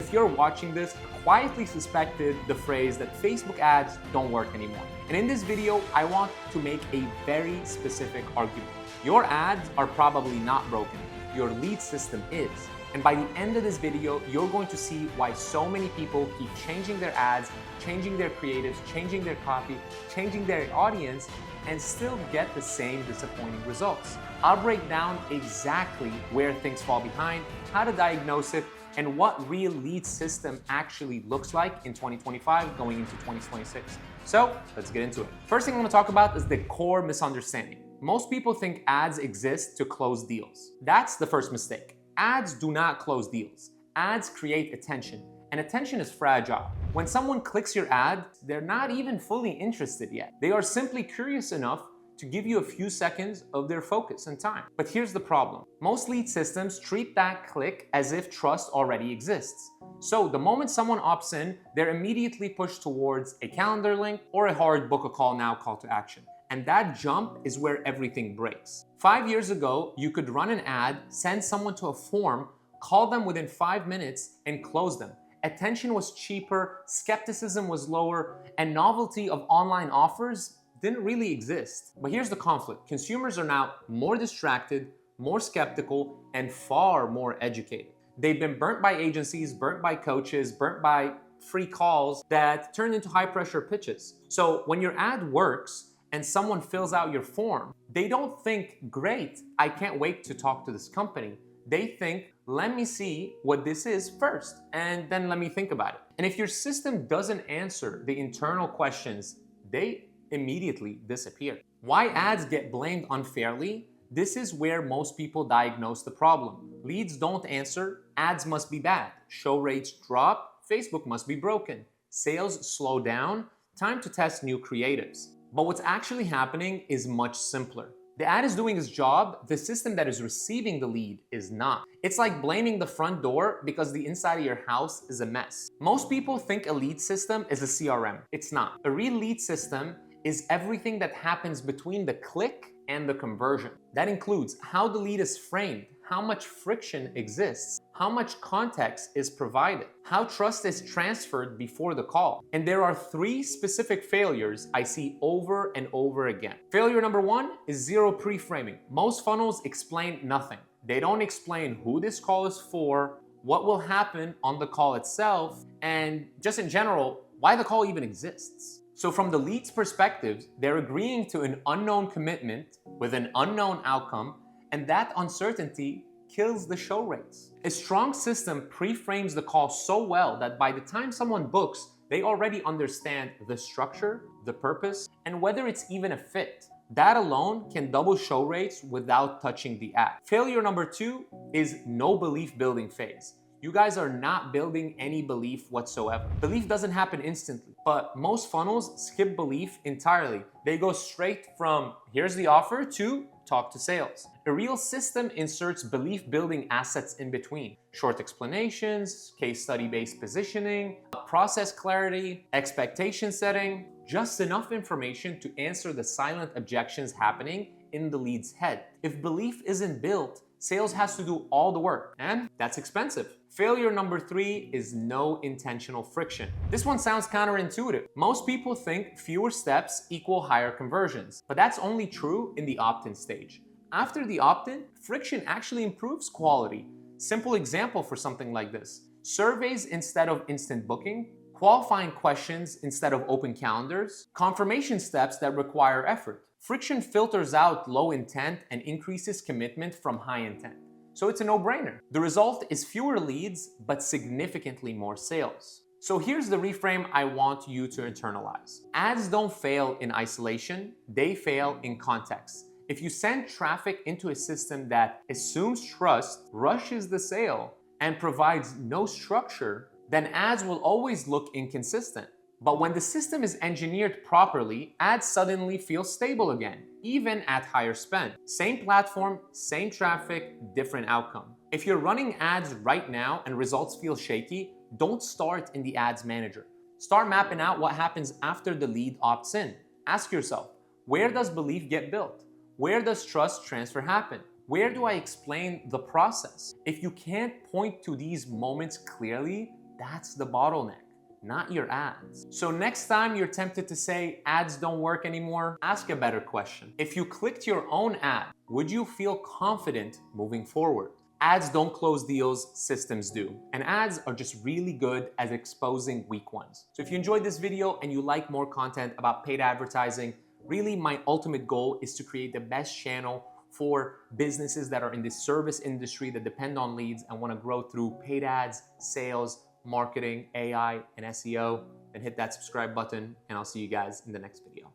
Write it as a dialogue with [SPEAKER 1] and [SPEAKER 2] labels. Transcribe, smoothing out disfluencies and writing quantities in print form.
[SPEAKER 1] if you're watching this, quietly suspected the phrase that Facebook ads don't work anymore. And in this video, I want to make a very specific argument. Your ads are probably not broken. Your lead system is. And by the end of this video, you're going to see why so many people keep changing their ads, changing their creatives, changing their copy, changing their audience, and still get the same disappointing results. I'll break down exactly where things fall behind, how to diagnose it, and what real lead system actually looks like in 2025 going into 2026. So let's get into it. First thing I want to talk about is the core misunderstanding. Most people think ads exist to close deals. That's the first mistake. Ads do not close deals. Ads create attention, and attention is fragile. When someone clicks your ad, they're not even fully interested yet. They are simply curious enough to give you a few seconds of their focus and time. But here's the problem. Most lead systems treat that click as if trust already exists. So the moment someone opts in, they're immediately pushed towards a calendar link or a hard book a call now call to action. And that jump is where everything breaks. 5 years ago, you could run an ad, send someone to a form, call them within 5 minutes, and close them. Attention was cheaper, skepticism was lower, and novelty of online offers didn't really exist. But here's the conflict. Consumers are now more distracted, more skeptical, and far more educated. They've been burnt by agencies, burnt by coaches, burnt by free calls that turn into high-pressure pitches. So when your ad works, and someone fills out your form, they don't think, great, I can't wait to talk to this company. They think, let me see what this is first, and then let me think about it. And if your system doesn't answer the internal questions, they immediately disappear. Why ads get blamed unfairly? This is where most people diagnose the problem. Leads don't answer, ads must be bad. Show rates drop, Facebook must be broken. Sales slow down, time to test new creatives. But what's actually happening is much simpler. The ad is doing its job, the system that is receiving the lead is not. It's like blaming the front door because the inside of your house is a mess. Most people think a lead system is a CRM. It's not. A real lead system is everything that happens between the click and the conversion. That includes how the lead is framed, how much friction exists, how much context is provided, how trust is transferred before the call. And there are 3 specific failures I see over and over again. Failure number 1 is zero pre-framing. Most funnels explain nothing. They don't explain who this call is for, what will happen on the call itself, and just in general, why the call even exists. So from the lead's perspective, they're agreeing to an unknown commitment with an unknown outcome, and that uncertainty kills the show rates. A strong system pre-frames the call so well that by the time someone books, they already understand the structure, the purpose, and whether it's even a fit. That alone can double show rates without touching the ad. Failure number 2 is no belief building phase. You guys are not building any belief whatsoever. Belief doesn't happen instantly, but most funnels skip belief entirely. They go straight from here's the offer to talk to sales. A real system inserts belief building assets in between. Short explanations, case study based positioning, process clarity, expectation setting, just enough information to answer the silent objections happening in the lead's head. If belief isn't built, sales has to do all the work, and that's expensive. Failure number 3 is no intentional friction. This one sounds counterintuitive. Most people think fewer steps equal higher conversions, but that's only true in the opt-in stage. After the opt-in, friction actually improves quality. Simple example for something like this: surveys instead of instant booking, qualifying questions instead of open calendars, confirmation steps that require effort. Friction filters out low intent and increases commitment from high intent. So it's a no-brainer. The result is fewer leads, but significantly more sales. So here's the reframe I want you to internalize. Ads don't fail in isolation, they fail in context. If you send traffic into a system that assumes trust, rushes the sale, and provides no structure, then ads will always look inconsistent. But when the system is engineered properly, ads suddenly feel stable again, even at higher spend. Same platform, same traffic, different outcome. If you're running ads right now and results feel shaky, don't start in the ads manager. Start mapping out what happens after the lead opts in. Ask yourself, where does belief get built? Where does trust transfer happen? Where do I explain the process? If you can't point to these moments clearly, That's the bottleneck, not your ads. So next time you're tempted to say ads don't work anymore, ask a better question. If you clicked your own ad, would you feel confident moving forward? Ads don't close deals, systems do. And ads are just really good at exposing weak ones. So if you enjoyed this video and you like more content about paid advertising, really my ultimate goal is to create the best channel for businesses that are in the service industry that depend on leads and want to grow through paid ads, sales, marketing, AI, and SEO. Then hit that subscribe button and I'll see you guys in the next video.